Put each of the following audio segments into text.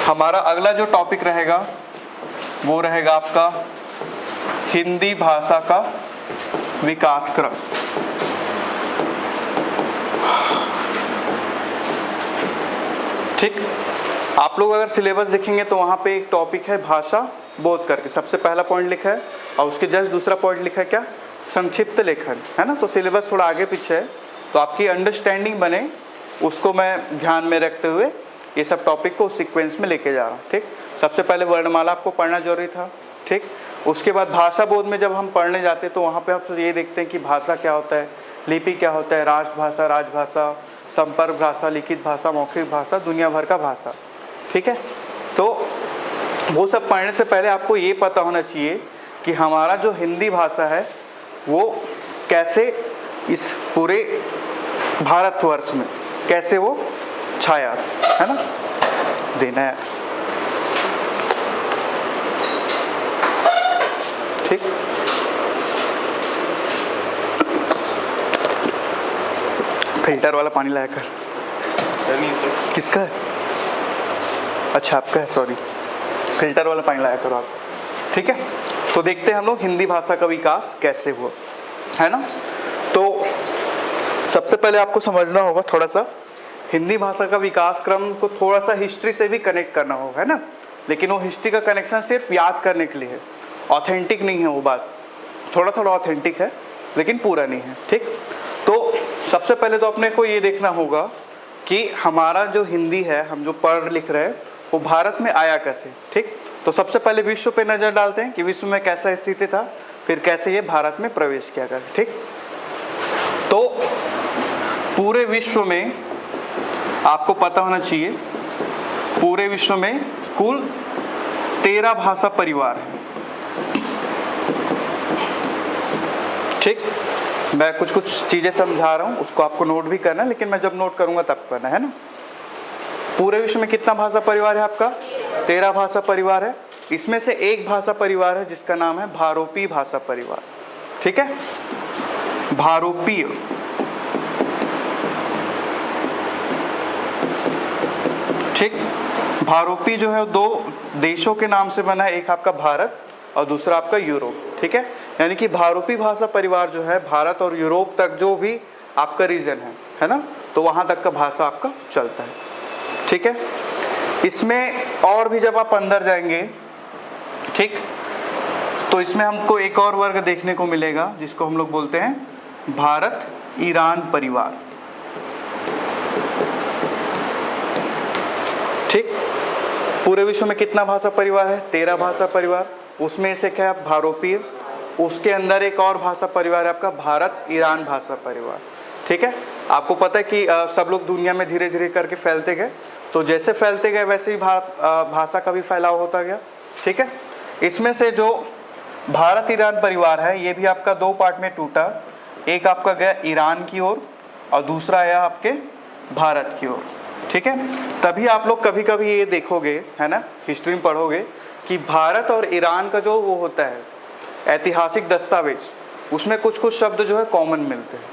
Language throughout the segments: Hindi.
हमारा अगला जो टॉपिक रहेगा वो रहेगा आपका हिंदी भाषा का विकास क्रम। ठीक, आप लोग अगर सिलेबस देखेंगे तो वहाँ पे एक टॉपिक है भाषा बोध करके, सबसे पहला पॉइंट लिखा है और उसके जस्ट दूसरा पॉइंट लिखा है क्या, संक्षिप्त लेखन, है ना। तो सिलेबस थोड़ा आगे पीछे है, तो आपकी अंडरस्टैंडिंग बने उसको मैं ध्यान में रखते हुए ये सब टॉपिक को उस सीक्वेंस में लेके जा रहा हूँ। ठीक, सबसे पहले वर्णमाला आपको पढ़ना जरूरी था। ठीक, उसके बाद भाषा बोध में जब हम पढ़ने जाते हैं तो वहाँ पे आप ये देखते हैं कि भाषा क्या होता है, लिपि क्या होता है, राष्ट्रभाषा, राजभाषा, संपर्क भाषा, लिखित भाषा, मौखिक भाषा, दुनिया भर का भाषा। ठीक है, तो वो सब पढ़ने से पहले आपको ये पता होना चाहिए कि हमारा जो हिंदी भाषा है वो कैसे इस पूरे भारतवर्ष में कैसे वो छाया, है ना, देना है। ठीक, फिल्टर वाला पानी लाया कर। किसका है? अच्छा आपका है, सॉरी, फिल्टर वाला पानी लाया करो आप। ठीक है, तो देखते हैं हम लोग हिंदी भाषा का विकास कैसे हुआ, है ना। तो सबसे पहले आपको समझना होगा थोड़ा सा हिंदी भाषा का विकास क्रम को थोड़ा सा हिस्ट्री से भी कनेक्ट करना होगा, है ना। लेकिन वो हिस्ट्री का कनेक्शन सिर्फ याद करने के लिए है, ऑथेंटिक नहीं है वो बात, थोड़ा थोड़ा ऑथेंटिक है लेकिन पूरा नहीं है। ठीक, तो सबसे पहले तो अपने को ये देखना होगा कि हमारा जो हिंदी है, हम जो पढ़ लिख रहे हैं वो भारत में आया कैसे। ठीक, तो सबसे पहले विश्व पे नज़र डालते हैं कि विश्व में कैसा स्थिति था, फिर कैसे ये भारत में प्रवेश किया गया। ठीक, तो पूरे विश्व में आपको पता होना चाहिए, पूरे विश्व में कुल 13 भाषा परिवार है। ठीक, मैं कुछ कुछ चीज़ें समझा रहा हूँ, उसको आपको नोट भी करना है, लेकिन मैं जब नोट करूँगा तब करना है ना। पूरे विश्व में कितना भाषा परिवार है आपका? 13 भाषा परिवार है। इसमें से एक भाषा परिवार है जिसका नाम है भारोपीय भाषा परिवार। ठीक है, भारोपीय। ठीक, भारोपीय जो है दो देशों के नाम से बना है, एक आपका भारत और दूसरा आपका यूरोप। ठीक है, यानी कि भारोपीय भाषा परिवार जो है भारत और यूरोप तक जो भी आपका रीजन है ना, तो वहाँ तक का भाषा आपका चलता है। ठीक है, इसमें और भी जब आप अंदर जाएंगे, ठीक, तो इसमें हमको एक और वर्ग देखने को मिलेगा जिसको हम लोग बोलते हैं भारत ईरान परिवार। ठीक, पूरे विश्व में कितना भाषा परिवार है? 13 भाषा परिवार। उसमें से क्या है? भारोपीय। उसके अंदर एक और भाषा परिवार है आपका भारत ईरान भाषा परिवार। ठीक है, आपको पता है कि सब लोग दुनिया में धीरे धीरे करके फैलते गए, तो जैसे फैलते गए वैसे ही भाषा का भी फैलाव होता गया। ठीक है, इसमें से जो भारत ईरान परिवार है ये भी आपका दो पार्ट में टूटा, एक आपका गया ईरान की ओर और दूसरा आया आपके भारत की ओर। ठीक है, तभी आप लोग कभी कभी ये देखोगे, है ना, हिस्ट्री में पढ़ोगे कि भारत और ईरान का जो वो होता है ऐतिहासिक दस्तावेज, उसमें कुछ कुछ शब्द जो है कॉमन मिलते हैं,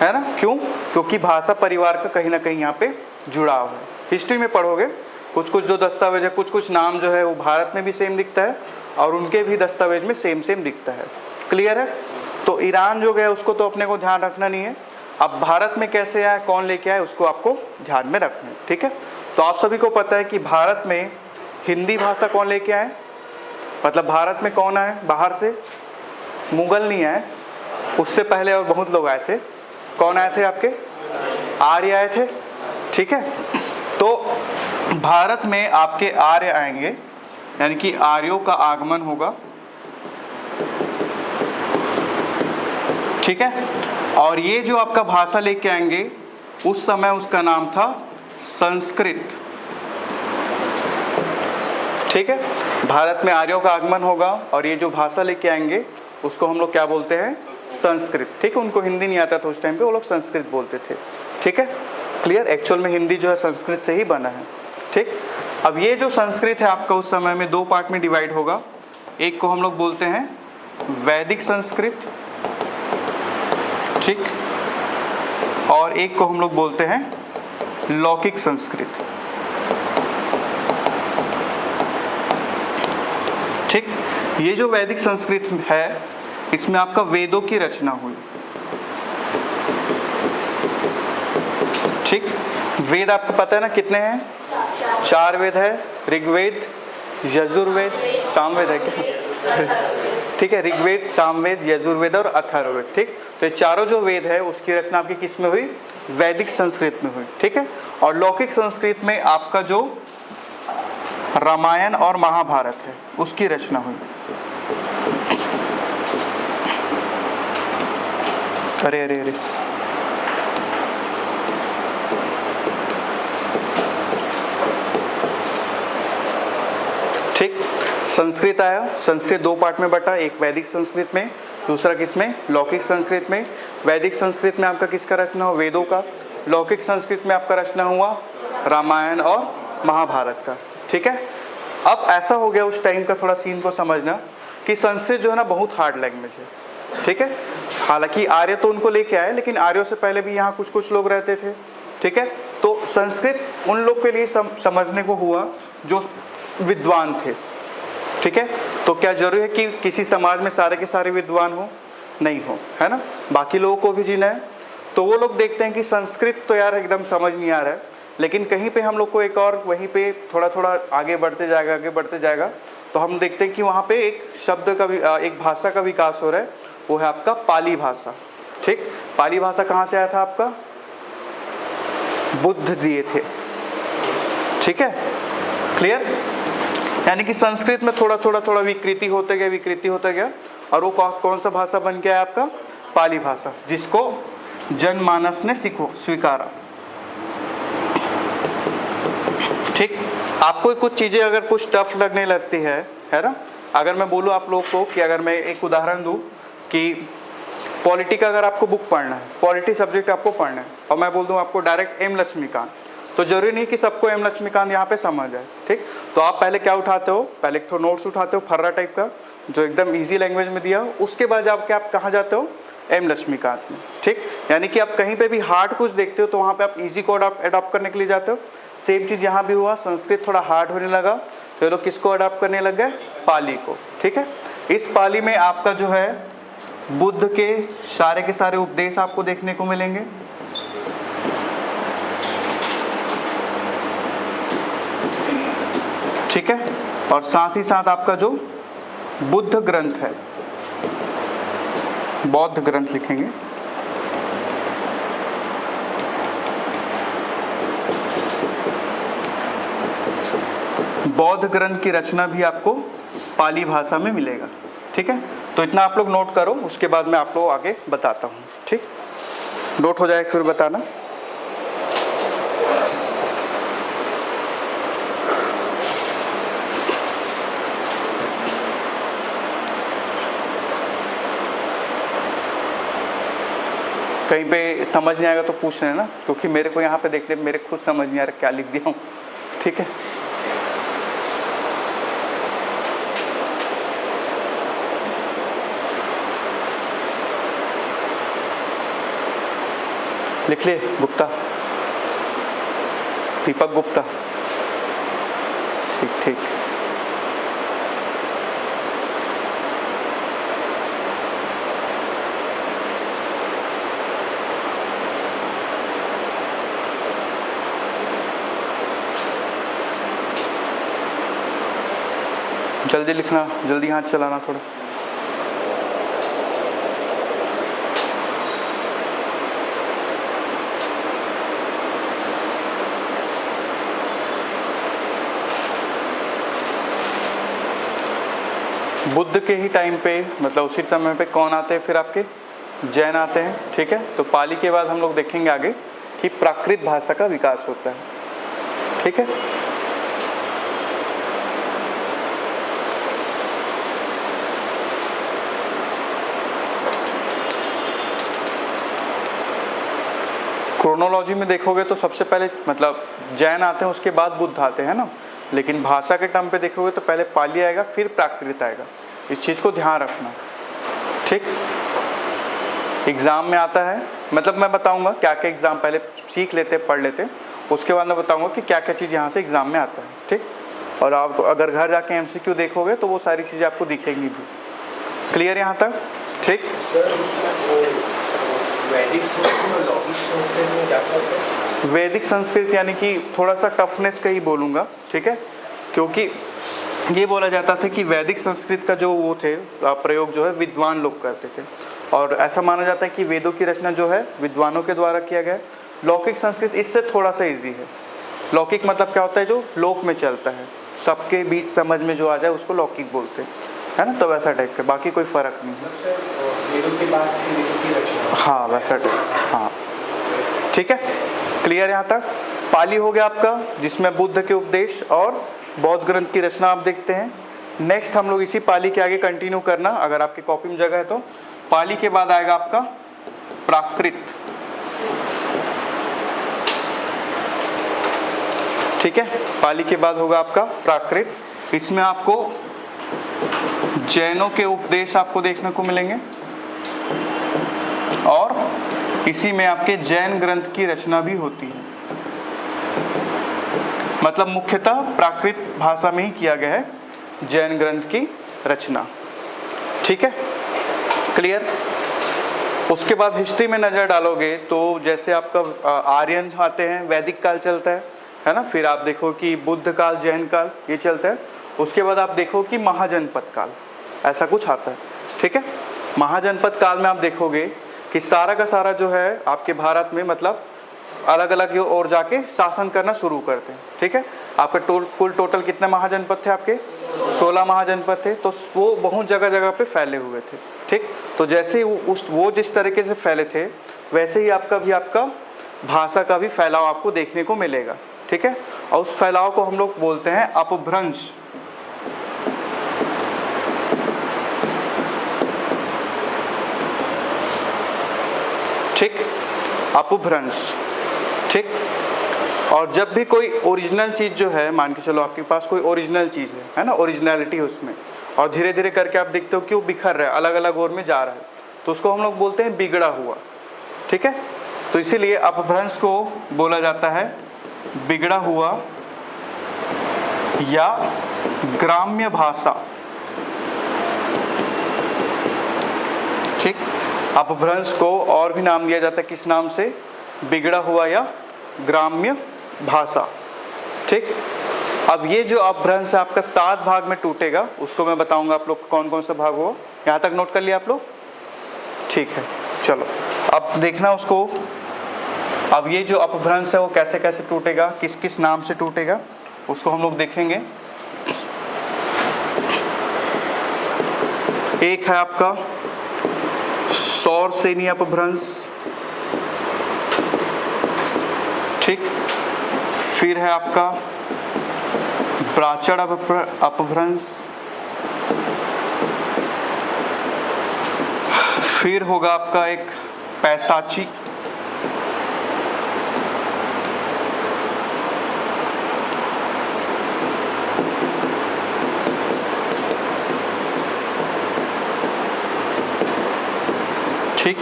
है ना। क्यों? क्योंकि भाषा परिवार का कहीं ना कहीं यहाँ पे जुड़ाव है। हिस्ट्री में पढ़ोगे कुछ कुछ जो दस्तावेज है, कुछ कुछ नाम जो है वो भारत में भी सेम दिखता है और उनके भी दस्तावेज में सेम सेम दिखता है। क्लियर है? तो ईरान जो गया उसको तो अपने को ध्यान रखना नहीं है, अब भारत में कैसे आया, कौन लेके आया, उसको आपको ध्यान में रखना है। ठीक है, तो आप सभी को पता है कि भारत में हिंदी भाषा कौन लेके आए, मतलब भारत में कौन आए बाहर से? मुगल नहीं आए, उससे पहले और बहुत लोग आए थे। कौन आए थे आपके? आर्य आए थे। ठीक है, तो भारत में आपके आर्य आएंगे, यानी कि आर्यों का आगमन होगा। ठीक है, और ये जो आपका भाषा लेके आएंगे उस समय उसका नाम था संस्कृत। ठीक है, भारत में आर्यों का आगमन होगा और ये जो भाषा लेके आएंगे उसको हम लोग क्या बोलते हैं? संस्कृत। ठीक है, उनको हिंदी नहीं आता था उस टाइम पे, वो लोग संस्कृत बोलते थे। ठीक है, क्लियर? एक्चुअल में हिंदी जो है संस्कृत से ही बना है। ठीक, अब ये जो संस्कृत है आपका उस समय में दो पार्ट में डिवाइड होगा। एक को हम लोग बोलते हैं वैदिक संस्कृत, ठीक, और एक को हम लोग बोलते हैं लौकिक संस्कृत। ठीक, ये जो वैदिक संस्कृत है इसमें आपका वेदों की रचना हुई। ठीक, वेद आपको पता है ना कितने हैं? 4 वेद है, ऋग्वेद, यजुर्वेद, सामवेद है क्या? ठीक है, ऋग्वेद, सामवेद, यजुर्वेद और अथर्ववेद। ठीक, तो ये चारों जो वेद है उसकी रचना आपकी किस में हुई? वैदिक संस्कृत में हुई। ठीक है, और लौकिक संस्कृत में आपका जो रामायण और महाभारत है उसकी रचना हुई। अरे अरे अरे, ठीक, संस्कृत आया। संस्कृत 2 पार्ट में बटा, एक वैदिक संस्कृत में, दूसरा किसमें? लौकिक संस्कृत में। वैदिक संस्कृत में आपका किसका रचना हुआ? वेदों का। लौकिक संस्कृत में आपका रचना हुआ रामायण और महाभारत का। ठीक है, अब ऐसा हो गया उस टाइम का, थोड़ा सीन को समझना कि संस्कृत जो है ना बहुत हार्ड लैंग्वेज है। ठीक है, हालांकि आर्य तो उनको लेके आए, लेकिन आर्यों से पहले भी यहाँ कुछ कुछ लोग रहते थे। ठीक है, तो संस्कृत उन लोग के लिए समझने को हुआ जो विद्वान थे। ठीक है, तो क्या जरूरी है कि किसी समाज में सारे के सारे विद्वान हो? नहीं हो, है ना, बाकी लोगों को भी जीना है। तो वो लोग देखते हैं कि संस्कृत तो यार एकदम समझ नहीं आ रहा है, लेकिन कहीं पे हम लोग को एक और वहीं पे थोड़ा थोड़ा आगे बढ़ते जाएगा, तो हम देखते हैं कि वहाँ पे एक शब्द का भी एक भाषा का विकास हो रहा है, वो है आपका पाली भाषा। ठीक, पाली भाषा कहाँ से आया था आपका? बुद्ध दिए थे। ठीक है, क्लियर? यानी कि संस्कृत में थोड़ा थोड़ा विकृति होते गया और वो कौन सा भाषा बन गया आपका? पाली भाषा, जिसको जनमानस ने स्वीकारा। ठीक, आपको कुछ चीजें अगर कुछ टफ लगने लगती है ना, अगर मैं बोलूँ आप लोग को कि अगर मैं एक उदाहरण दूँ कि पॉलिटी का अगर आपको बुक पढ़ना है, पॉलिटी सब्जेक्ट आपको पढ़ना है, और मैं बोल दूँ आपको डायरेक्ट एम लक्ष्मीकांत, तो जरूरी नहीं कि सबको एम लक्ष्मीकांत यहाँ पे समझ जाए। ठीक, तो आप पहले क्या उठाते हो? पहले एक तो नोट्स उठाते हो फर्रा टाइप का जो एकदम इजी लैंग्वेज में दिया हो, उसके बाद जाके आप कहाँ जाते हो? एम लक्ष्मीकांत में। ठीक, यानी कि आप कहीं पे भी हार्ड कुछ देखते हो तो वहाँ पे आप इजी को अडॉप्ट करने के लिए जाते हो। सेम चीज़ यहाँ भी हुआ, संस्कृत थोड़ा हार्ड होने लगा तो ये लोग किसको अडॉप्ट करने लग गए? पाली को। ठीक है, इस पाली में आपका जो है बुद्ध के सारे उपदेश आपको देखने को मिलेंगे। ठीक है, और साथ ही साथ आपका जो बुद्ध ग्रंथ है, बौद्ध ग्रंथ लिखेंगे, बौद्ध ग्रंथ की रचना भी आपको पाली भाषा में मिलेगा। ठीक है, तो इतना आप लोग नोट करो, उसके बाद मैं आप लोग आगे बताता हूँ। ठीक, नोट हो जाए फिर बताना। कहीं पे समझ नहीं आएगा तो पूछ लेना, क्योंकि मेरे को यहाँ पे देखने मेरे खुद समझ नहीं आ रहा क्या लिख दिया हूँ। ठीक है, लिख ले गुप्ता, दीपक गुप्ता। ठीक ठीक, जल्दी लिखना, जल्दी हाथ चलाना थोड़ा। बुद्ध के ही टाइम पे, मतलब उसी समय पे कौन आते हैं फिर? आपके जैन आते हैं। ठीक है, तो पाली के बाद हम लोग देखेंगे आगे कि प्राकृत भाषा का विकास होता है। ठीक है, क्रोनोलॉजी में देखोगे तो सबसे पहले मतलब जैन आते हैं, उसके बाद बुद्ध आते हैं ना, लेकिन भाषा के टर्म पे देखोगे तो पहले पाली आएगा फिर प्राकृत आएगा। इस चीज़ को ध्यान रखना। ठीक, एग्ज़ाम में आता है, मतलब मैं बताऊंगा क्या क्या एग्ज़ाम, पहले सीख लेते पढ़ लेते, उसके बाद मैं बताऊंगा कि क्या क्या चीज़ यहाँ से एग्ज़ाम में आता है। ठीक, और आप अगर घर जाके एमसीक्यू देखोगे तो वो सारी चीज़ें आपको दिखेंगी भी। क्लियर यहाँ तक? ठीक। वैदिक संस्कृत और लौकिक संस्कृत में क्या फर्क है? वैदिक संस्कृत यानी कि थोड़ा सा टफनेस का ही बोलूँगा, ठीक है, क्योंकि ये बोला जाता था कि वैदिक संस्कृत का जो वो थे प्रयोग जो है विद्वान लोग करते थे, और ऐसा माना जाता है कि वेदों की रचना जो है विद्वानों के द्वारा किया गया है। लौकिक संस्कृत इससे थोड़ा सा इजी है। लौकिक मतलब क्या होता है, जो लोक में चलता है, सबके बीच समझ में जो आ जाए उसको लौकिक बोलते हैं, है ना। तो वैसा टाइप का, बाकी कोई फ़र्क नहीं है। वेदों के बाद वेदों की रचना, हाँ वैसा टाइप, हाँ ठीक है। क्लियर यहाँ तक? पाली हो गया आपका, जिसमें बुद्ध के उपदेश और बौद्ध ग्रंथ की रचना आप देखते हैं। नेक्स्ट हम लोग इसी पाली के आगे कंटिन्यू करना, अगर आपकी कॉपी में जगह है तो। पाली के बाद आएगा आपका प्राकृत, ठीक है। पाली के बाद होगा आपका प्राकृत। इसमें आपको जैनों के उपदेश आपको देखने को मिलेंगे और इसी में आपके जैन ग्रंथ की रचना भी होती है। मतलब मुख्यतः प्राकृत भाषा में ही किया गया है जैन ग्रंथ की रचना, ठीक है। क्लियर? उसके बाद हिस्ट्री में नज़र डालोगे तो जैसे आपका आर्यन आते हैं, वैदिक काल चलता है ना। फिर आप देखो कि बुद्ध काल, जैन काल, ये चलता है। उसके बाद आप देखो कि महाजनपद काल, ऐसा कुछ आता है, ठीक है। महाजनपद काल में आप देखोगे कि सारा का सारा जो है आपके भारत में मतलब अलग अलग और जाके शासन करना शुरू करते हैं, ठीक है। आपके कुल टोटल कितने महाजनपद थे आपके? 16 महाजनपद थे। तो वो बहुत जगह जगह पे फैले हुए थे, ठीक। तो जैसे ही वो जिस तरीके से फैले थे वैसे ही आपका भाषा का भी फैलाव आपको देखने को मिलेगा, ठीक है। और उस फैलाव को हम लोग बोलते हैं अपभ्रंश, ठीक, अपभ्रंश, ठीक। और जब भी कोई ओरिजिनल चीज़ जो है, मान के चलो आपके पास कोई ओरिजिनल चीज़ है ना, ओरिजिनलिटी है उसमें, और धीरे धीरे करके आप देखते हो कि वो बिखर रहा है, अलग अलग ओर में जा रहा है, तो उसको हम लोग बोलते हैं बिगड़ा हुआ, ठीक है। तो इसीलिए अपभ्रंश को बोला जाता है बिगड़ा हुआ या ग्राम्य भाषा, ठीक। अपभ्रंश को और भी नाम दिया जाता है, किस नाम से? बिगड़ा हुआ या ग्राम्य भाषा, ठीक। अब ये जो अपभ्रंश है आपका 7 भाग में टूटेगा, उसको मैं बताऊंगा आप लोग कौन कौन सा भाग हुआ। यहाँ तक नोट कर लिया आप लोग? ठीक है, चलो अब देखना उसको। अब ये जो अपभ्रंश है वो कैसे कैसे टूटेगा, किस किस नाम से टूटेगा, उसको हम लोग देखेंगे। एक है आपका सौरसेनी अपभ्रंश, ठीक। फिर है आपका ब्राचड़ अपभ्रंश, फिर होगा आपका एक पैसाची, ठीक।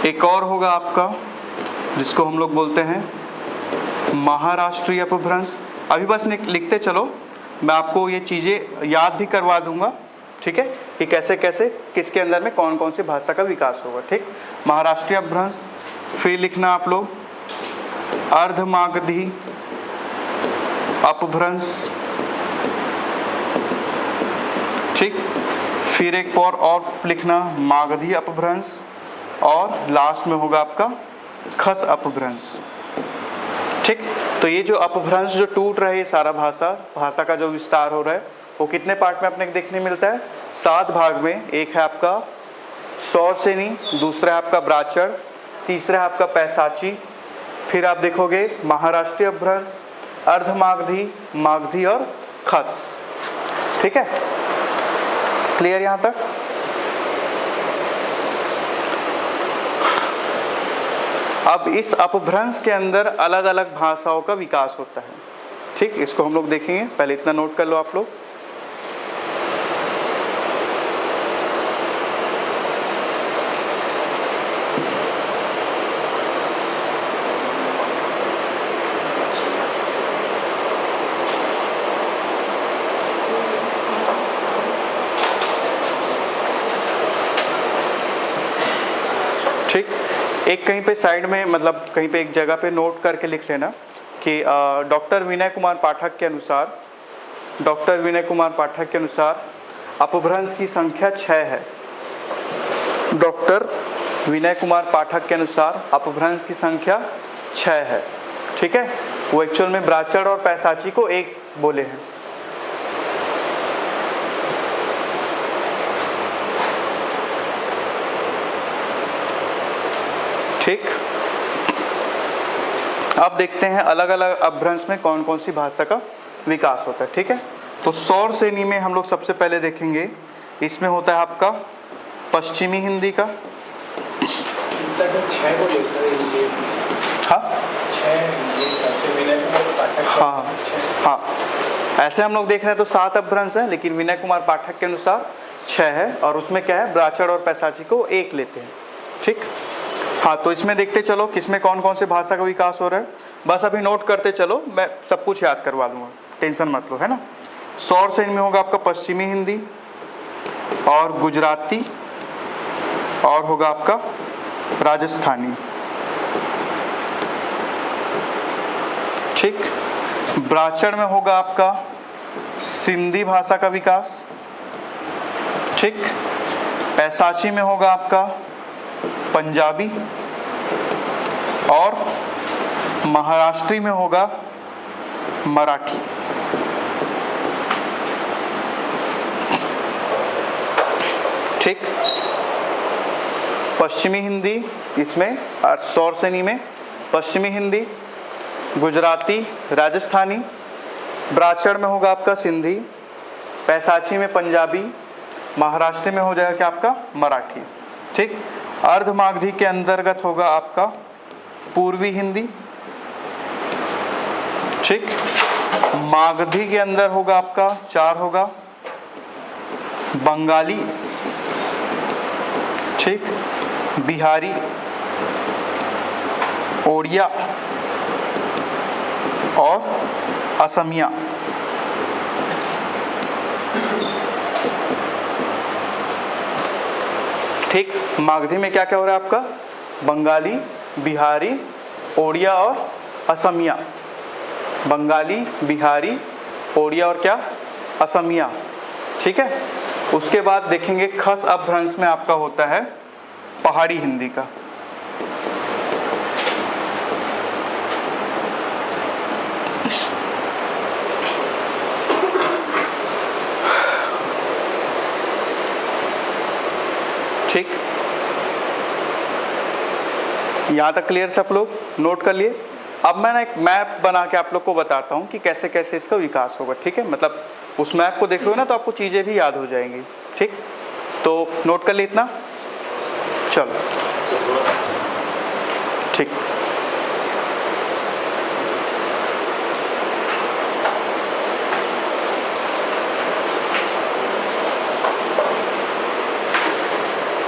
एक और होगा आपका जिसको हम लोग बोलते हैं महाराष्ट्रीय अपभ्रंश। अभी बस लिखते चलो, मैं आपको ये चीज़ें याद भी करवा दूंगा, ठीक है, कि कैसे कैसे किसके अंदर में कौन कौन सी भाषा का विकास होगा, ठीक। महाराष्ट्रीय अपभ्रंश, फिर लिखना आप लोग अर्धमागधी अपभ्रंश, ठीक। फिर एक और लिखना मागधी अपभ्रंश, और लास्ट में होगा आपका खस अपभ्रंश, ठीक। तो ये जो अपभ्रंश जो टूट रहे, सारा भाषा का जो विस्तार हो रहा है वो कितने पार्ट में अपने देखने मिलता है? 7 भाग में। एक है आपका सौरसेनी, दूसरा है आपका ब्राचड़, तीसरा है आपका पैसाची, फिर आप देखोगे महाराष्ट्रीय अपभ्रंश, अर्धमागधी, मागधी और खस, ठीक है। क्लियर यहाँ तक? अब इस अपभ्रंश के अंदर अलग अलग भाषाओं का विकास होता है, ठीक। इसको हम लोग देखेंगे, पहले इतना नोट कर लो आप लोग। एक कहीं पे साइड में मतलब कहीं पे एक जगह पे नोट करके लिख लेना कि डॉक्टर विनय कुमार पाठक के अनुसार अपभ्रंश की संख्या 6 है। डॉक्टर विनय कुमार पाठक के अनुसार अपभ्रंश की संख्या 6 है। ठीक है, वो एक्चुअल में ब्राचड़ और पैसाची को एक बोले हैं। ठीक, अब देखते हैं अलग अलग अपभ्रंश में कौन कौन सी भाषा का विकास होता है। ठीक है, तो सौर श्रेणी में हम लोग सबसे पहले देखेंगे, इसमें होता है आपका पश्चिमी हिंदी का। हाँ हाँ, ऐसे हम लोग देख रहे हैं तो 7 अपभ्रंश है, लेकिन विनय कुमार पाठक के अनुसार 6 है, और उसमें क्या है, ब्राचड़ और पैसाची को एक लेते हैं। ठीक, हाँ, तो इसमें देखते चलो किसमें कौन कौन से भाषा का विकास हो रहा है। बस अभी नोट करते चलो, मैं सब कुछ याद करवा दूंगा, टेंशन मत लो, है ना। सौर श्रेणी में होगा आपका पश्चिमी हिंदी और गुजराती और होगा आपका राजस्थानी। ठीक, ब्राचड़ में होगा आपका सिंधी भाषा का विकास। ठीक, पैसाची में होगा आपका पंजाबी और महाराष्ट्री में होगा मराठी। ठीक, पश्चिमी हिंदी इसमें सौर श्रेणी में पश्चिमी हिंदी, गुजराती, राजस्थानी, ब्राचड़ में होगा आपका सिंधी, पैसाची में पंजाबी, महाराष्ट्र में हो जाएगा क्या आपका मराठी। ठीक, अर्धमागधी के अंतर्गत होगा आपका पूर्वी हिंदी। ठीक, मागधी के अंदर होगा आपका 4 होगा बंगाली। ठीक, बिहारी, ओड़िया और असमिया। ठीक, मागधी में क्या क्या हो रहा है आपका, बंगाली, बिहारी, ओड़िया और असमिया। बंगाली, बिहारी, ओड़िया और क्या, असमिया। ठीक है, उसके बाद देखेंगे खस अपभ्रंश में आपका होता है पहाड़ी हिंदी का। ठीक, यहाँ तक क्लियर सब लोग नोट कर लिए। अब मैं ना एक मैप बना के आप लोग को बताता हूँ कि कैसे कैसे इसका विकास होगा। ठीक है, मतलब उस मैप को देखोगे ना तो आपको चीज़ें भी याद हो जाएंगी। ठीक, तो नोट कर लिए इतना, चलो। ठीक,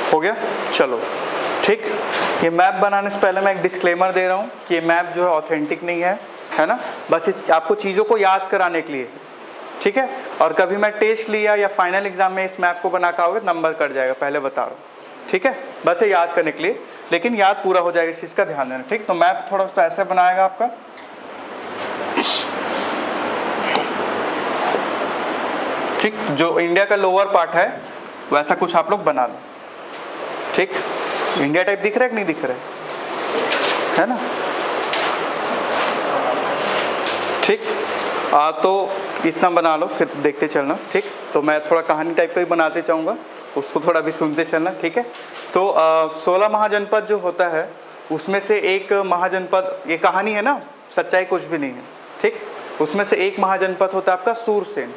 हो गया, चलो। ठीक, ये मैप बनाने से पहले मैं एक डिस्क्लेमर दे रहा हूँ कि ये मैप जो है ऑथेंटिक नहीं है ना, बस आपको चीज़ों को याद कराने के लिए। ठीक है, और कभी मैं टेस्ट लिया या फाइनल एग्जाम में इस मैप को बना के आओगे नंबर कट जाएगा, पहले बता रहा हूँ। ठीक है, बस ये याद करने के लिए, लेकिन याद पूरा हो जाएगा, इस चीज़ का ध्यान देना। ठीक, तो मैप थोड़ा सा ऐसे बनाएगा आपका। ठीक, जो इंडिया का लोअर पार्ट है वैसा कुछ आप लोग बना लो। ठीक, इंडिया टाइप दिख रहा है कि नहीं दिख रहा है ना। ठीक, तो इतना बना लो, फिर देखते चलना। ठीक, तो मैं थोड़ा कहानी टाइप का ही बनाते चाहूँगा, उसको थोड़ा भी सुनते चलना। ठीक है, तो 16 महाजनपद जो होता है उसमें से एक महाजनपद, ये कहानी है ना, सच्चाई कुछ भी नहीं है। ठीक, उसमें से एक महाजनपद होता है आपका सूरसेन,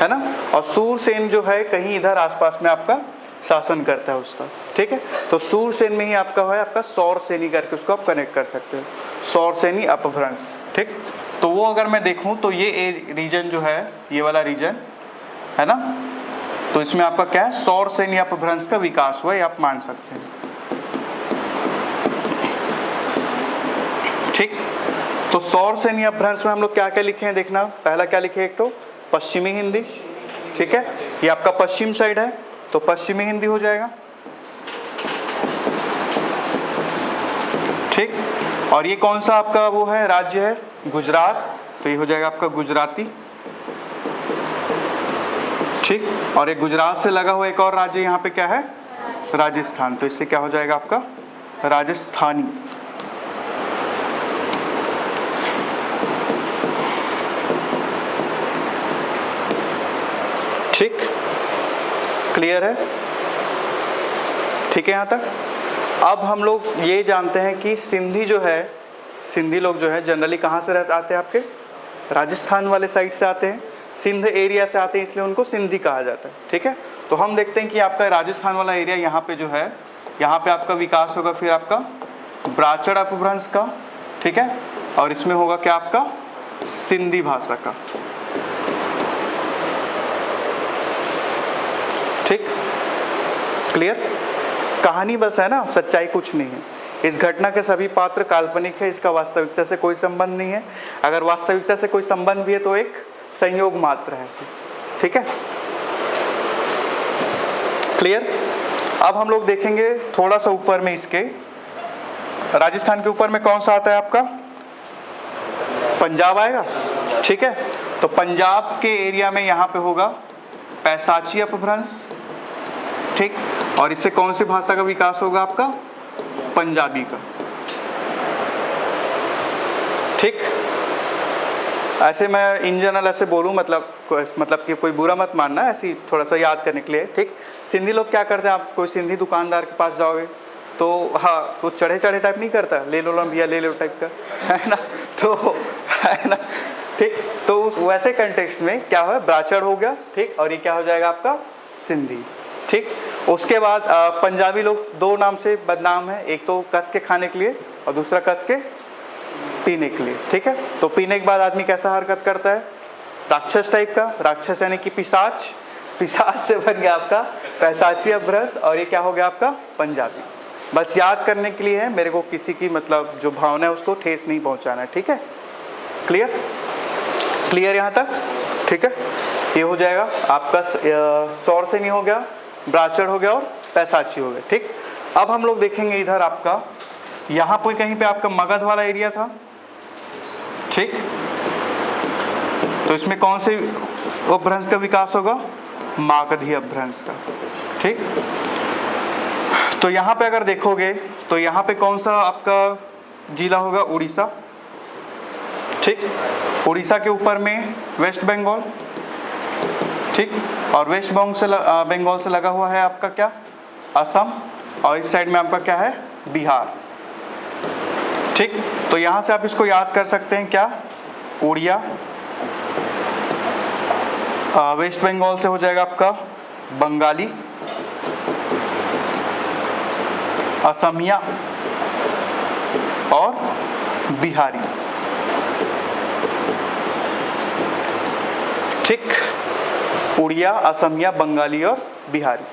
है ना, और सूरसेन जो है कहीं इधर आसपास में आपका शासन करता है उसका। ठीक है, तो सूरसेन में ही आपका है आपका सौर श्रेणी करके उसको आप कनेक्ट कर सकते हो, सौर श्रेणी अपभ्रंश। ठीक, तो वो अगर मैं देखूं तो ये रीजन जो है, ये वाला रीजन है ना, तो इसमें आपका क्या है, सौर श्रेणी अपभ्रंश का विकास हुआ, ये आप मान सकते हैं। ठीक, तो सौर श्रेणी अपभ्रंश में हम लोग क्या क्या लिखे हैं देखना। पहला क्या लिखे, एक तो पश्चिमी हिंदी। ठीक है, ये आपका पश्चिम साइड है तो पश्चिमी हिंदी हो जाएगा। ठीक। और ये कौन सा आपका वो है राज्य है? गुजरात, तो ये हो जाएगा आपका गुजराती। ठीक। और एक गुजरात से लगा हुआ एक और राज्य यहाँ पे क्या है? राजस्थान, तो इससे क्या हो जाएगा आपका? राजस्थानी। ठीक, क्लियर है? ठीक है यहाँ तक। अब हम लोग ये जानते हैं कि सिंधी जो है, सिंधी लोग जो है जनरली कहाँ से आते हैं? आपके राजस्थान वाले साइड से आते हैं, सिंध एरिया से आते हैं, इसलिए उनको सिंधी कहा जाता है। ठीक है, तो हम देखते हैं कि आपका राजस्थान वाला एरिया यहाँ पे जो है, यहाँ पे आपका विकास होगा फिर आपका ब्राचड़ अपभ्रंश का। ठीक है, और इसमें होगा क्या? आपका सिंधी भाषा का। ठीक, क्लियर? कहानी बस है ना, सच्चाई कुछ नहीं है। इस घटना के सभी पात्र काल्पनिक है, इसका वास्तविकता से कोई संबंध नहीं है। अगर वास्तविकता से कोई संबंध भी है तो एक संयोग मात्र है। ठीक है, क्लियर? अब हम लोग देखेंगे थोड़ा सा ऊपर में, इसके राजस्थान के ऊपर में कौन सा आता है आपका? पंजाब आएगा। ठीक है, तो पंजाब के एरिया में यहाँ पे होगा पैसाची अपभ्रंश। ठीक, और इससे कौन सी भाषा का विकास होगा? आपका पंजाबी का। ठीक, ऐसे मैं इन जनरल ऐसे बोलूँ, मतलब कि कोई बुरा मत मानना, ऐसी थोड़ा सा याद करने के लिए। ठीक, सिंधी लोग क्या करते हैं? आप कोई सिंधी दुकानदार के पास जाओगे तो हाँ, वो चढ़े चढ़े टाइप नहीं करता, ले लो ना भैया, ले लो टाइप का, है ना? तो है ना? ठीक, तो वैसे कंटेक्स्ट में क्या हो? ब्राचड़ हो गया। ठीक, और ये क्या हो जाएगा? आपका सिंधी। ठीक, उसके बाद पंजाबी लोग दो नाम से बदनाम है, एक तो कस के खाने के लिए और दूसरा कस के पीने के लिए। ठीक है, तो पीने के बाद आदमी कैसा हरकत करता है? राक्षस टाइप का। राक्षस यानी कि पिशाच, पिशाच से बन गया आपका पैसाची अपभ्रंश, और ये क्या हो गया? आपका पंजाबी। बस याद करने के लिए है, मेरे को किसी की मतलब जो भावना है उसको ठेस नहीं पहुंचाना है। ठीक है, क्लियर? क्लियर यहाँ तक? ठीक है, ये हो जाएगा आपका सौर से नहीं हो गया, ब्राचड़ हो गया और पैसाची हो गया। ठीक, अब हम लोग देखेंगे इधर आपका, यहाँ पर कहीं पे आपका मगध वाला एरिया था। ठीक, तो इसमें कौन से अपभ्रंश का विकास होगा? मागधी अपभ्रंश का। ठीक, तो यहाँ पे अगर देखोगे तो यहाँ पे कौन सा आपका जिला होगा? उड़ीसा। ठीक, उड़ीसा के ऊपर में वेस्ट बंगाल। ठीक, और वेस्ट बंगाल से लगा हुआ है आपका क्या? असम, और इस साइड में आपका क्या है? बिहार। ठीक, तो यहाँ से आप इसको याद कर सकते हैं क्या? उड़िया। वेस्ट बंगाल से हो जाएगा आपका बंगाली, असमिया और बिहारी। ठीक, उड़िया, असमिया, बंगाली और बिहारी,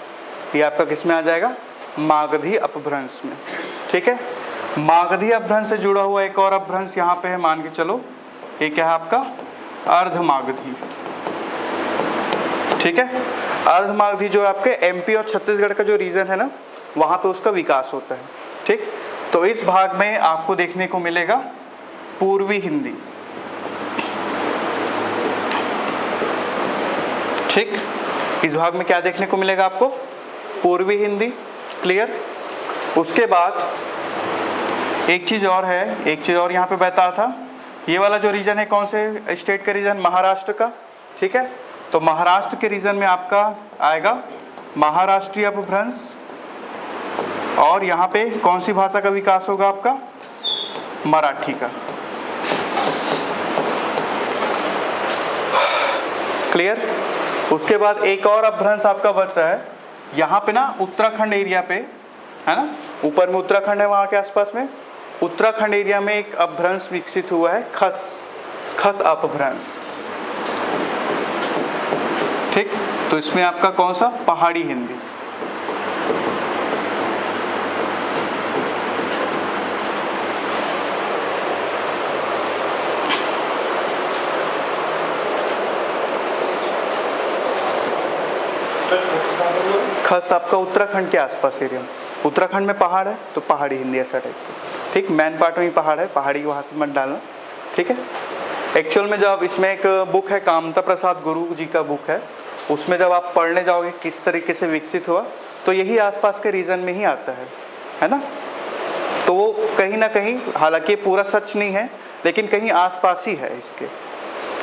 ये आपका किस में आ जाएगा? मागधी अपभ्रंश में। ठीक है, मागधी अपभ्रंश से जुड़ा हुआ एक और अपभ्रंश यहाँ पे है, मान के चलो, ये क्या है आपका? अर्धमागधी। ठीक है, अर्धमागधी जो आपके एमपी और छत्तीसगढ़ का जो रीजन है ना, वहाँ पे उसका विकास होता है। ठीक, तो इस भाग में आपको देखने को मिलेगा पूर्वी हिंदी। ठीक, इस भाग में क्या देखने को मिलेगा आपको? पूर्वी हिंदी। क्लियर? उसके बाद एक चीज़ और है, एक चीज़ और यहाँ पे बता था, ये वाला जो रीजन है कौन से स्टेट का रीजन? महाराष्ट्र का। ठीक है, तो महाराष्ट्र के रीजन में आपका आएगा महाराष्ट्रीय अपभ्रंश, और यहाँ पे कौन सी भाषा का विकास होगा? आपका मराठी का। क्लियर? उसके बाद एक और अपभ्रंश आपका बच रहा है यहाँ पे ना, उत्तराखंड एरिया पे, है ना, ऊपर में उत्तराखंड है, वहाँ के आसपास में उत्तराखंड एरिया में एक अपभ्रंश विकसित हुआ है, खस अपभ्रंश। ठीक, तो इसमें आपका कौन सा? पहाड़ी हिंदी। खस आपका उत्तराखंड के आसपास एरिया में, उत्तराखंड में पहाड़ है तो पहाड़ी हिंदी ऐसा टाइप का। ठीक, मेन पार्ट में ही पहाड़ है, पहाड़ी वहाँ से मत डालना, ठीक है। एक्चुअल में जब इसमें एक बुक है कामता प्रसाद गुरु जी का बुक है, उसमें जब आप पढ़ने जाओगे किस तरीके से विकसित हुआ, तो यही आसपास के रीजन में ही आता है ना। तो वो कहीं ना कहीं, हालांकि पूरा सच नहीं है, लेकिन कहीं आसपास ही है इसके,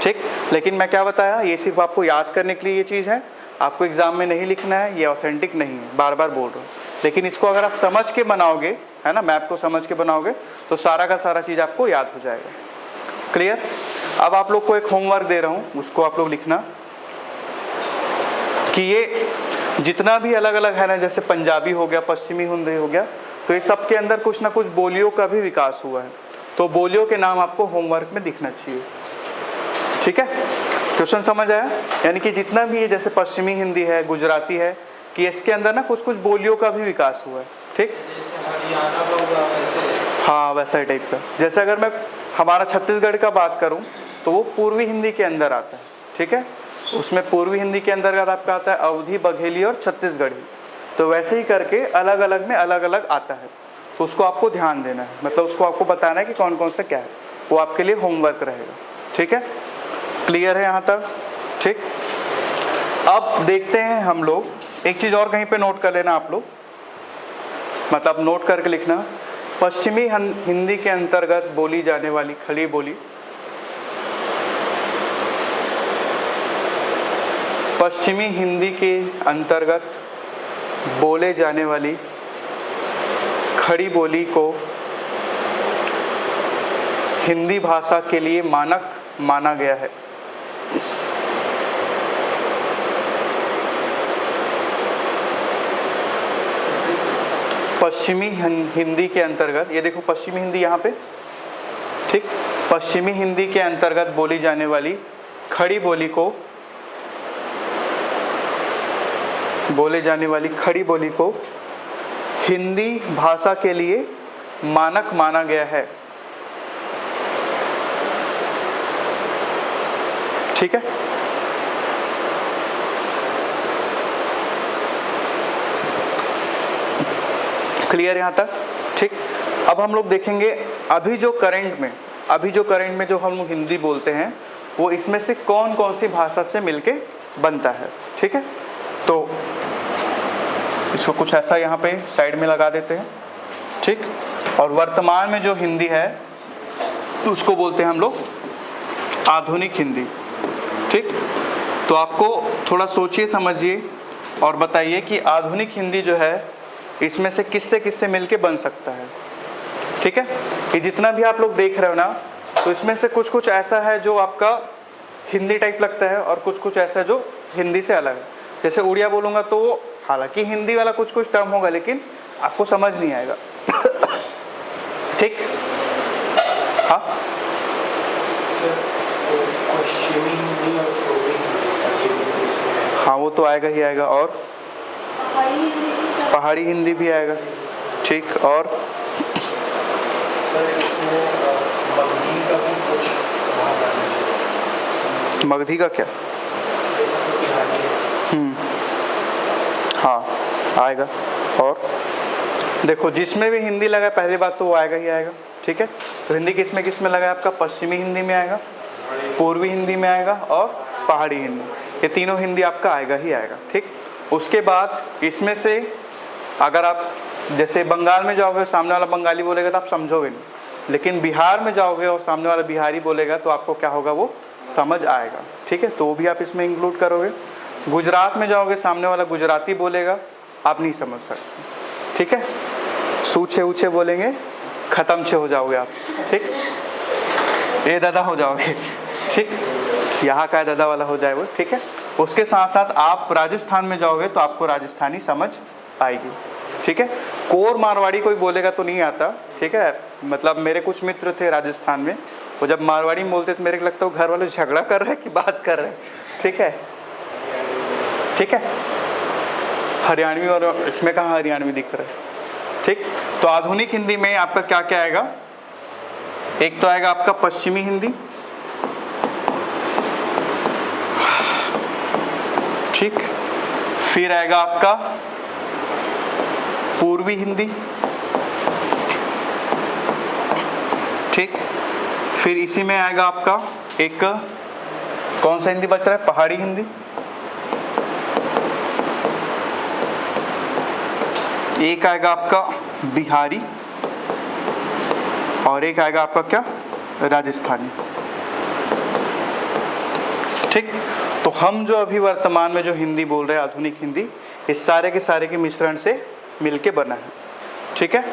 ठीक। लेकिन मैं क्या बताया, ये सिर्फ आपको याद करने के लिए ये चीज़ है, आपको एग्जाम में नहीं लिखना है, ये ऑथेंटिक नहीं है, बार बार बोल रहा हूँ। लेकिन इसको अगर आप समझ के बनाओगे, है ना, मैप को समझ के बनाओगे, तो सारा का सारा चीज़ आपको याद हो जाएगा। क्लियर। अब आप लोग को एक होमवर्क दे रहा हूँ, उसको आप लोग लिखना कि ये जितना भी अलग अलग है ना, जैसे पंजाबी हो गया, पश्चिमी हिंदी हो गया, तो ये सब के अंदर कुछ ना कुछ बोलियों का भी विकास हुआ है। तो बोलियों के नाम आपको होमवर्क में दिखना चाहिए, ठीक है। क्वेश्चन समझ आया? यानी कि जितना भी है, जैसे पश्चिमी हिंदी है, गुजराती है, कि इसके अंदर ना कुछ कुछ बोलियों का भी विकास हुआ है, ठीक। हाँ, वैसा ही टाइप का। जैसे अगर मैं हमारा छत्तीसगढ़ का बात करूँ, तो वो पूर्वी हिंदी के अंदर आता है, ठीक है। उसमें पूर्वी हिंदी के अंदर आपका आता है अवधी, बघेली और छत्तीसगढ़ी। तो वैसे ही करके अलग अलग में अलग अलग आता है, तो उसको आपको ध्यान देना है, मतलब उसको आपको बताना है कि कौन कौन सा क्या है, वो आपके लिए होमवर्क रहेगा, ठीक है। क्लियर है यहाँ तक? ठीक। अब देखते हैं हम लोग, एक चीज़ और कहीं पे नोट कर लेना आप लोग, मतलब नोट करके लिखना, पश्चिमी हिंदी के अंतर्गत बोली जाने वाली खड़ी बोली, पश्चिमी हिंदी के अंतर्गत बोले जाने वाली खड़ी बोली को हिंदी भाषा के लिए मानक माना गया है। पश्चिमी हिंदी के अंतर्गत, ये देखो पश्चिमी हिंदी यहाँ पे, ठीक। पश्चिमी हिंदी के अंतर्गत बोली जाने वाली खड़ी बोली को, बोले जाने वाली खड़ी बोली को हिंदी भाषा के लिए मानक माना गया है, ठीक है। क्लियर यहाँ तक? ठीक। अब हम लोग देखेंगे अभी जो करंट में जो हम लोग हिंदी बोलते हैं, वो इसमें से कौन कौन सी भाषा से मिलके बनता है, ठीक है। तो इसको कुछ ऐसा यहाँ पे साइड में लगा देते हैं, ठीक। और वर्तमान में जो हिंदी है उसको बोलते हैं हम लोग आधुनिक हिंदी, ठीक। तो आपको थोड़ा सोचिए, समझिए और बताइए कि आधुनिक हिंदी जो है इसमें से किससे मिलके बन सकता है, ठीक है। ये जितना भी आप लोग देख रहे हो ना, तो इसमें से कुछ कुछ ऐसा है जो आपका हिंदी टाइप लगता है और कुछ कुछ ऐसा जो हिंदी से अलग है। जैसे उड़िया बोलूँगा तो वो हालांकि हिंदी वाला कुछ कुछ टर्म होगा, लेकिन आपको समझ नहीं आएगा, ठीक। हाँ, हाँ वो तो आएगा ही आएगा। और पहाड़ी हिंदी भी आएगा, ठीक। और मगधी का क्या? हाँ आएगा। और देखो जिसमें भी हिंदी लगा, पहली बात तो वो आएगा ही आएगा, ठीक है। तो हिंदी किस में लगा है आपका? पश्चिमी हिंदी में आएगा, पूर्वी हिंदी में आएगा और पहाड़ी हिंदी, ये तीनों हिंदी आपका आएगा ही आएगा, ठीक। उसके बाद इसमें से अगर आप जैसे बंगाल में जाओगे, सामने वाला बंगाली बोलेगा तो आप समझोगे नहीं, लेकिन बिहार में जाओगे और सामने वाला बिहारी बोलेगा तो आपको क्या होगा, वो समझ आएगा, ठीक है। तो वो भी आप इसमें इंक्लूड करोगे। गुजरात में जाओगे, सामने वाला गुजराती बोलेगा, आप नहीं समझ सकते, ठीक है। सूछे ऊछे बोलेंगे, ख़त्म छे हो जाओगे आप, ठीक। ये दादा हो जाओगे, ठीक। यहाँ का दादा वाला हो जाए वो, ठीक है। उसके साथ साथ आप राजस्थान में जाओगे तो आपको राजस्थानी समझ आएगी, ठीक है। कोर मारवाड़ी कोई बोलेगा तो नहीं आता, ठीक है। मतलब मेरे कुछ मित्र थे राजस्थान में, वो जब मारवाड़ी में बोलते तो मेरे को लगता है घर वाले झगड़ा कर रहे हैं कि बात कर रहे हैं, ठीक है, ठीक है। हरियाणवी, और इसमें कहाँ हरियाणवी दिख रहा है, ठीक। तो आधुनिक हिंदी में आपका क्या क्या आएगा? एक तो आएगा आपका पश्चिमी हिंदी, ठीक। फिर आएगा आपका पूर्वी हिंदी, ठीक। फिर इसी में आएगा आपका एक, कौन सा हिंदी बच रहा है, पहाड़ी हिंदी, एक आएगा आपका बिहारी, और एक आएगा आपका क्या, राजस्थानी। ठीक। तो हम जो अभी वर्तमान में जो हिंदी बोल रहे हैं, आधुनिक हिंदी, इस सारे के सारे के मिश्रण से मिलके बना है। ठीक है,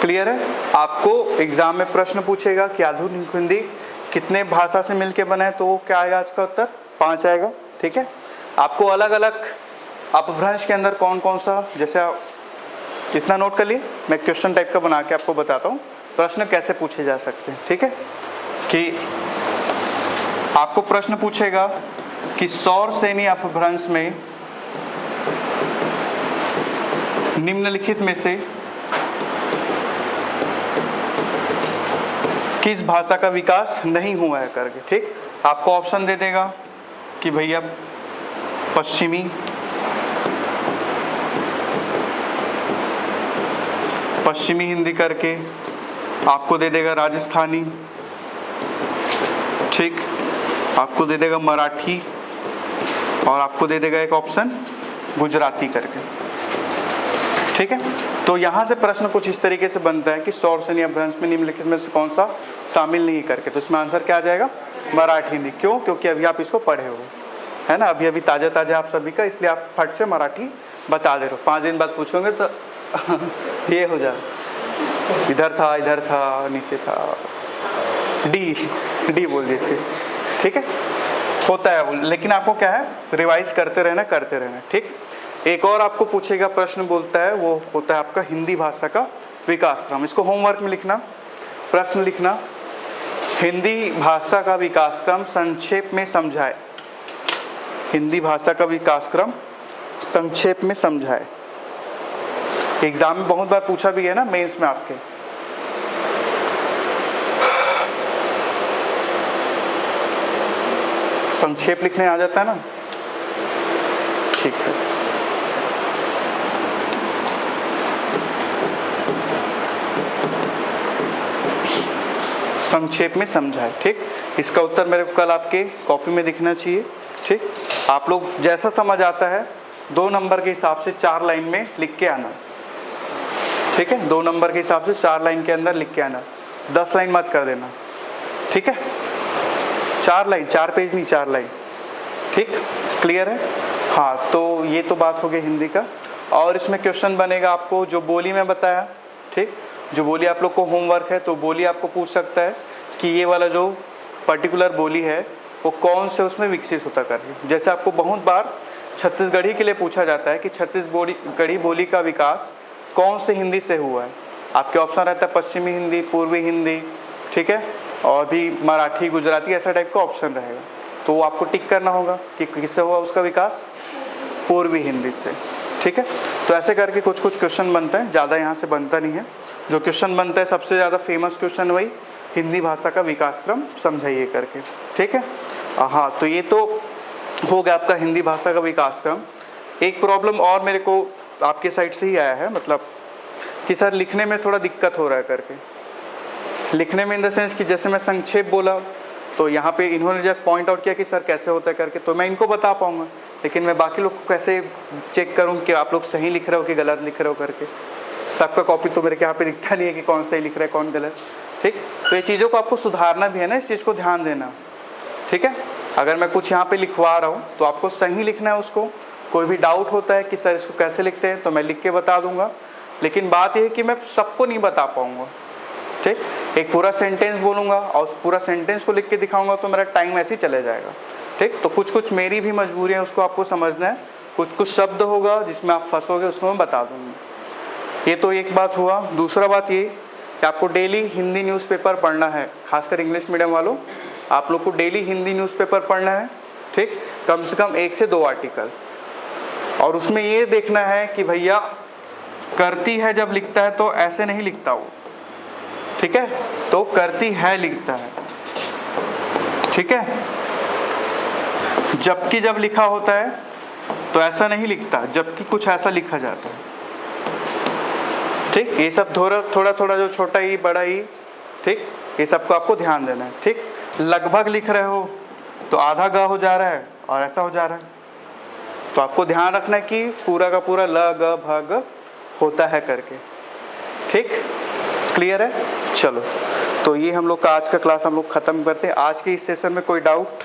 क्लियर है। आपको एग्जाम में प्रश्न पूछेगा कि आधुनिक हिंदी कितने भाषा से मिलके बना है, तो क्या आएगा इसका उत्तर, 5 आएगा। ठीक है, आपको अलग अलग अपभ्रंश के अंदर कौन कौन सा, जैसे आप इतना नोट कर लिए, मैं क्वेश्चन टाइप का बना के आपको बताता हूँ प्रश्न कैसे पूछे जा सकते हैं। ठीक है, कि आपको प्रश्न पूछेगा कि सौर श्रेणी अपभ्रंश में निम्नलिखित में से किस भाषा का विकास नहीं हुआ है करके। ठीक, आपको ऑप्शन दे देगा कि भैया पश्चिमी हिंदी करके, आपको दे देगा राजस्थानी, ठीक, आपको दे देगा मराठी, और आपको दे देगा एक ऑप्शन गुजराती करके। ठीक है, तो यहाँ से प्रश्न कुछ इस तरीके से बनता है कि सौर श्रेणी अपभ्रंश में निम्नलिखित में से कौन सा शामिल नहीं करके, तो इसमें आंसर क्या आ जाएगा, मराठी हिंदी। क्यों? क्योंकि अभी आप इसको पढ़े हो, है ना, अभी अभी ताज़ा ताज़ा आप सभी का, इसलिए आप फट से मराठी बता दे रहे हो। 5 दिन बाद पूछोगे तो ये हो जाए, इधर था, नीचे था, डी बोल देते। ठीक है, होता है वो, लेकिन आपको क्या है, रिवाइज करते रहना। ठीक, एक और आपको पूछेगा प्रश्न, बोलता है वो होता है आपका हिंदी भाषा का विकास क्रम। इसको होमवर्क में लिखना, प्रश्न लिखना, हिंदी भाषा का विकास क्रम संक्षेप में समझाए। हिंदी भाषा का विकास क्रम संक्षेप में समझाए। एग्जाम में बहुत बार पूछा भी है ना, मेंस में आपके। संक्षेप लिखने आ जाता है ना, ठीक है। संक्षेप में समझाए। ठीक, इसका उत्तर मेरे को कल आपके कॉपी में दिखना चाहिए। ठीक, आप लोग जैसा समझ आता है 2 नंबर के हिसाब से 4 लाइन में लिख के आना। ठीक है, 2 नंबर के हिसाब से 4 लाइन के अंदर लिख के आना, 10 लाइन मत कर देना। ठीक है, 4 लाइन, 4 पेज नहीं, 4 लाइन। ठीक, क्लियर है। हाँ, तो ये तो बात हो गई हिंदी का। और इसमें क्वेश्चन बनेगा आपको जो बोली में बताया। ठीक, जो बोली आप लोग को होमवर्क है, तो बोली आपको पूछ सकता है कि ये वाला जो पर्टिकुलर बोली है वो कौन से उसमें विकसित होता करके। जैसे आपको बहुत बार छत्तीसगढ़ी के लिए पूछा जाता है कि छत्तीसगढ़ी बोली का विकास कौन से हिंदी से हुआ है। आपके ऑप्शन रहता है पश्चिमी हिंदी, पूर्वी हिंदी, ठीक है, और भी मराठी, गुजराती, ऐसा टाइप का ऑप्शन रहेगा। तो आपको टिक करना होगा कि किससे हुआ उसका विकास, पूर्वी हिंदी से। ठीक है, तो ऐसे करके कुछ कुछ क्वेश्चन बनता है, ज़्यादा यहाँ से बनता नहीं है। जो क्वेश्चन बनता है सबसे ज़्यादा फेमस क्वेश्चन वही हिंदी भाषा का विकास क्रम समझाइए करके। ठीक है, हाँ, तो ये तो हो गया आपका हिंदी भाषा का विकास क्रम। एक प्रॉब्लम और मेरे को आपके साइड से ही आया है, मतलब कि सर लिखने में थोड़ा दिक्कत हो रहा है करके। लिखने में इन द सेंस कि जैसे मैं संक्षेप बोला तो यहाँ पे इन्होंने जब पॉइंट आउट किया कि सर कैसे होता है करके, तो मैं इनको बता पाऊँगा, लेकिन मैं बाकी लोग को कैसे चेक करूँ कि आप लोग सही लिख रहे हो कि गलत लिख रहे हो करके। सबका कॉपी तो मेरे यहाँ पे दिखता नहीं है कि कौन सही लिख रहा है कौन गलत। ठीक, तो ये चीज़ों को आपको सुधारना भी है ना, इस चीज़ को ध्यान देना। ठीक है, अगर मैं कुछ यहाँ पे लिखवा रहा हूँ तो आपको सही लिखना है उसको। कोई भी डाउट होता है कि सर इसको कैसे लिखते हैं तो मैं लिख के बता दूंगा, लेकिन बात यह है कि मैं सबको नहीं बता पाऊँगा। ठीक, एक पूरा सेंटेंस बोलूँगा और उस पूरा सेंटेंस को लिख के दिखाऊँगा तो मेरा टाइम ऐसे ही चले जाएगा। ठीक, तो कुछ कुछ मेरी भी मजबूरी है, उसको आपको समझना है। कुछ कुछ शब्द होगा जिसमें आप फंसोगे, उसको मैं बता दूँगा। ये तो एक बात हुआ। दूसरा बात ये कि आपको डेली हिंदी न्यूज़पेपर पढ़ना है, खासकर इंग्लिश मीडियम वालों, आप लोग को डेली हिंदी न्यूज़पेपर पढ़ना है। ठीक, कम से कम 1 से 2 आर्टिकल, और उसमें ये देखना है कि भैया करती है जब लिखता है तो ऐसे नहीं लिखता वो। ठीक है, तो करती है लिखता है। ठीक है, जबकि जब लिखा होता है तो ऐसा नहीं लिखता, जबकि कुछ ऐसा लिखा जाता है। ठीक, ये सब थोड़ा थोड़ा जो छोटा ही बड़ा ही, ठीक, ये सबको आपको ध्यान देना है। ठीक, लगभग लिख रहे हो तो आधा ग हो जा रहा है और ऐसा हो जा रहा है, तो आपको ध्यान रखना है कि पूरा का पूरा ल ग भ ग होता है करके। ठीक, क्लियर है? चलो, तो ये हम लोग का आज का क्लास हम लोग ख़त्म करते हैं। आज के इस सेशन में कोई डाउट?